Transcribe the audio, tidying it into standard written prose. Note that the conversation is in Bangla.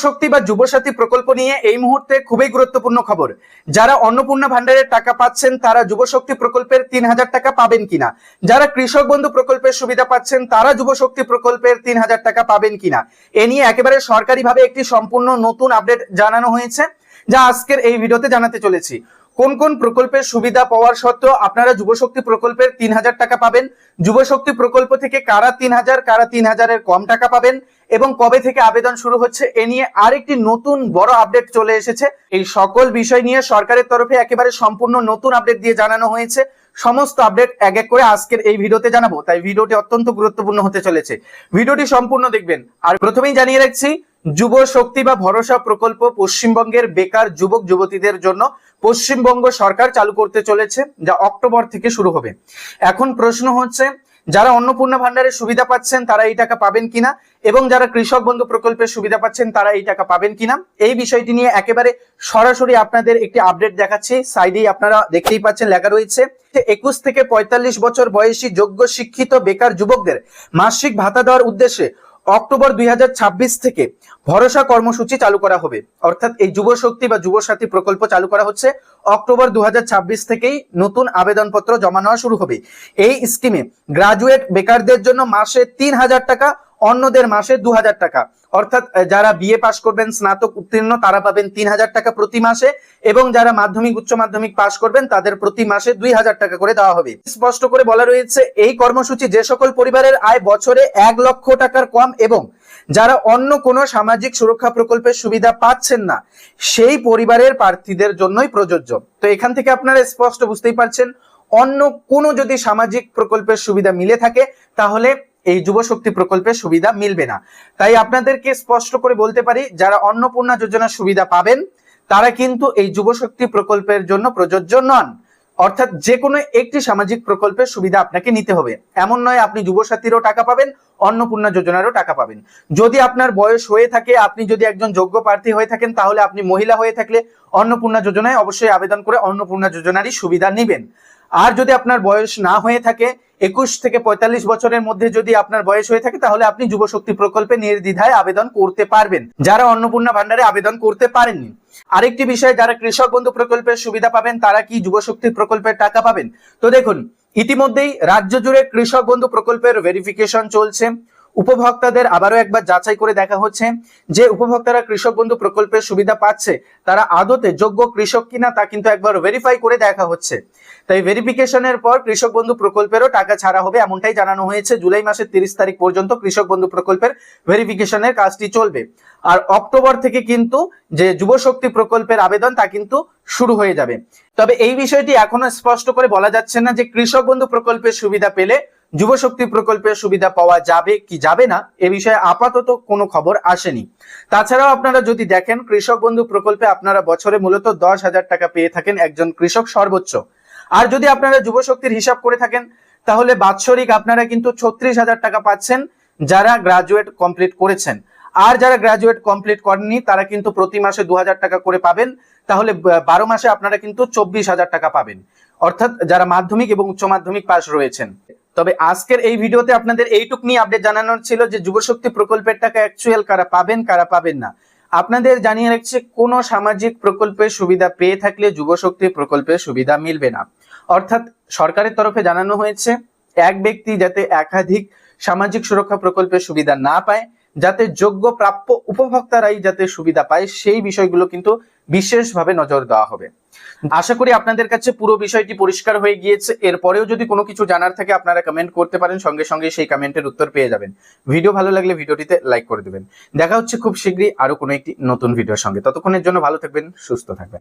শক্তি বা যুবসাথী প্রকল্প নিয়ে এই মুহূর্তে খুবই গুরুত্বপূর্ণ খবর। যারা অন্নপূর্ণা ভান্ডারের টাকা পাচ্ছেন তারা যুবশক্তি প্রকল্পের ৩০০০ টাকা পাবেন কিনা, যারা কৃষক বন্ধু প্রকল্পের সুবিধা পাচ্ছেন তারা যুবশক্তি প্রকল্পের ৩০০০ টাকা পাবেন কিনা, এ নিয়ে একেবারে সরকারিভাবে একটি সম্পূর্ণ নতুন আপডেট জানানো হয়েছে, যা আজকের এই ভিডিওতে জানাতে চলেছি। কোন কোন প্রকল্পের সুবিধা পাওয়ার সত্ত্বেও আপনারা যুবশক্তি প্রকল্পের ৩০০০ টাকা পাবেন, যুবশক্তি প্রকল্প থেকে কারা ৩০০০ কারা ৩০০০-এর কম টাকা পাবেন এবং কবে থেকে আবেদন শুরু হচ্ছে, এ নিয়ে আরেকটি নতুন বড় আপডেট চলে এসেছে। এই সকল বিষয় নিয়ে সরকারের তরফে একেবারে সম্পূর্ণ নতুন আপডেট দিয়ে জানানো হয়েছে। সমস্ত আপডেট এক এক করে আজকের এই ভিডিওতে জানাবো, তাই ভিডিওটি অত্যন্ত গুরুত্বপূর্ণ হতে চলেছে। ভিডিওটি সম্পূর্ণ দেখবেন। আর প্রথমেই জানিয়ে রাখছি, যুব শক্তি বা ভরসা প্রকল্প পশ্চিমবঙ্গের বেকার যুবক যুবতীদের জন্য পশ্চিমবঙ্গ সরকার চালু করতে চলেছে, যা অক্টোবর থেকে শুরু হবে। এখন প্রশ্ন হচ্ছে, যারা অন্নপূর্ণা ভান্ডারের সুবিধা পাচ্ছেন তারা এই টাকা পাবেন কিনা এবং যারা কৃষক বন্ধু প্রকল্পের সুবিধা পাচ্ছেন তারা এই টাকা পাবেন কিনা, এই বিষয়টি নিয়ে একেবারে সরাসরি আপনাদের একটি আপডেট দেখাচ্ছি। সাইডেই আপনারা দেখতেই পাচ্ছেন লেখা রয়েছে 21 থেকে 45 বছর বয়সী যোগ্য শিক্ষিত বেকার যুবকদের মাসিক ভাতা দেওয়ার উদ্দেশ্যে অক্টোবর 2026 থেকে ভরসা কর্মসূচি চালু করা হবে। অর্থাৎ এই যুবশক্তি বা যুবসাথী প্রকল্প চালু করা হচ্ছে অক্টোবর 2026 থেকেই নতুন আবেদনপত্র জমা নেওয়া শুরু হবে। এই স্কিমে গ্রাজুয়েট বেকারদের জন্য মাসে 3000 টাকা, অন্যদের মাসে 2000 টাকা। অর্থাৎ যারা বিএ পাস করবেন, স্নাতক উত্তীর্ণ, তারা পাবেন 3000 টাকা প্রতি মাসে এবং যারা মাধ্যমিক উচ্চ মাধ্যমিক পাস করবেন তাদের প্রতি মাসে 2000 টাকা করে দেওয়া হবে। স্পষ্ট করে বলা রয়েছে, এই কর্মসূচি যে সকল পরিবারের আয় বছরে 1 লক্ষ টাকার কম এবং যারা অন্য কোনো সামাজিক সুরক্ষা প্রকল্পের সুবিধা পাচ্ছেন না সেই পরিবারের প্রার্থীদের জন্যই প্রযোজ্য। তো এখান থেকে আপনারা স্পষ্ট বুঝতেই পারছেন, অন্য কোনো যদি সামাজিক প্রকল্পের সুবিধা মিলে থাকে তাহলে এই যুবশক্তি প্রকল্পের সুবিধা মিলবে না। তাই আপনাদেরকে স্পষ্ট করে বলতে পারি, যারা অন্নপূর্ণা যোজনার সুবিধা পাবেন তারা কিন্তু এই যুবশক্তি প্রকল্পের জন্য প্রযোজ্য নন। অর্থাৎ যে কোনো একটি সামাজিক প্রকল্পের সুবিধা আপনাকে নিতে হবে, এমন নয় আপনি যুবসাথীরও টাকা পাবেন, অন্নপূর্ণা যোজনারও টাকা পাবেন। যদি আপনার বয়স হয়ে থাকে, আপনি যদি একজন যোগ্য প্রার্থী হয়ে থাকেন, তাহলে আপনি মহিলা হয়ে থাকলে অন্নপূর্ণা যোজনায় অবশ্যই আবেদন করে অন্নপূর্ণা যোজনারই সুবিধা নেবেন। আর যদি আপনার বয়স না হয়ে থাকে, 21 থেকে 45 বছরের মধ্যে যদি আপনার বয়স হয়ে থাকে, তাহলে আপনি যুবশক্তি প্রকল্পে নির্দ্বিধায় আবেদন করতে পারবেন, যারা অন্নপূর্ণা ভান্ডারে আবেদন করতে পারেননি। আরেকটি বিষয়, যারা কৃষক বন্ধু প্রকল্পের সুবিধা পাবেন তারা কি যুবশক্তি প্রকল্পের টাকা পাবেন? তো দেখুন, ইতিমধ্যেই রাজ্য জুড়ে কৃষক বন্ধু প্রকল্পের ভেরিফিকেশন চলছে। উপভোক্তাদের আবারও একবার যাচাই করে দেখা হচ্ছে যে উপভোক্তারা কৃষক বন্ধু প্রকল্পের সুবিধা পাচ্ছে তারা আদতে যোগ্য কৃষক কিনা তা কিন্তু একবার ভেরিফাই করে দেখা হচ্ছে। তাই ভেরিফিকেশনের পর কৃষক বন্ধু প্রকল্পেরও টাকা ছাড়া হবে, এমনটাই জানানো হয়েছে। জুলাই মাসের 30 তারিখ পর্যন্ত কৃষক বন্ধু প্রকল্পের ভেরিফিকেশনের কাজটি চলবে। আর অক্টোবর থেকে কিন্তু যে যুবশক্তি প্রকল্পের আবেদন তা কিন্তু শুরু হয়ে যাবে। তবে এই বিষয়টি এখনো স্পষ্ট করে বলা যাচ্ছে না যে কৃষক বন্ধু প্রকল্পের সুবিধা পেলে যুবশক্তি প্রকল্পের সুবিধা পাওয়া যাবে কি যাবে না, এ বিষয়ে আপাতত কোনো খবর আসেনি। তাছাড়াও আপনারা যদি দেখেন, কৃষক বন্ধু প্রকল্পে আপনারা বছরে মূলত 10,000 টাকা পেয়ে থাকেন একজন কৃষক সর্বোচ্চ। আর যদি আপনারা যুবশক্তির হিসাব করে থাকেন তাহলে বাৎসরিক আপনারা কিন্তু 36,000 টাকা পাচ্ছেন যারা গ্রাজুয়েট কমপ্লিট করেছেন। আর যারা গ্রাজুয়েট কমপ্লিট করেননি তারা কিন্তু প্রতি মাসে 2000 টাকা করে পাবেন। তাহলে 12 মাসে আপনারা কিন্তু 24,000 টাকা পাবেন, অর্থাৎ যারা মাধ্যমিক এবং উচ্চ মাধ্যমিক পাস রয়েছেন। তবে আজকের এই ভিডিওতে আপনাদের এইটুক নিয়ে আপডেট জানানোর ছিল যে যুবশক্তি প্রকল্পের টাকা অ্যাকচুয়াল কারা পাবেন কারা পাবেন না। আপনাদের জানিয়ে রাখছে, কোন সামাজিক প্রকল্পের সুবিধা পেয়ে থাকলে যুবশক্তি প্রকল্পের সুবিধা মিলবে না। অর্থাৎ সরকারের তরফে জানানো হয়েছে, এক ব্যক্তি যাতে একাধিক সামাজিক সুরক্ষা প্রকল্পের সুবিধা না পায়, যাতে যোগ্য প্রাপ্য উপভোক্তারাই যাতে সুবিধা পায়, সেই বিষয়গুলো কিন্তু বিশেষভাবে নজর দেওয়া হবে। আশা করি আপনাদের কাছে পুরো বিষয়টি পরিষ্কার হয়ে গিয়েছে। এরপরেও যদি কোনো কিছু জানার থাকে আপনারা কমেন্ট করতে পারেন, সঙ্গে সঙ্গে সেই কমেন্টের উত্তর পেয়ে যাবেন। ভিডিও ভালো লাগলে ভিডিওটিতে লাইক করে দেবেন। দেখা হচ্ছে খুব শীঘ্রই আরো কোনো একটি নতুন ভিডিওর সঙ্গে। ততক্ষণের জন্য ভালো থাকবেন, সুস্থ থাকবেন।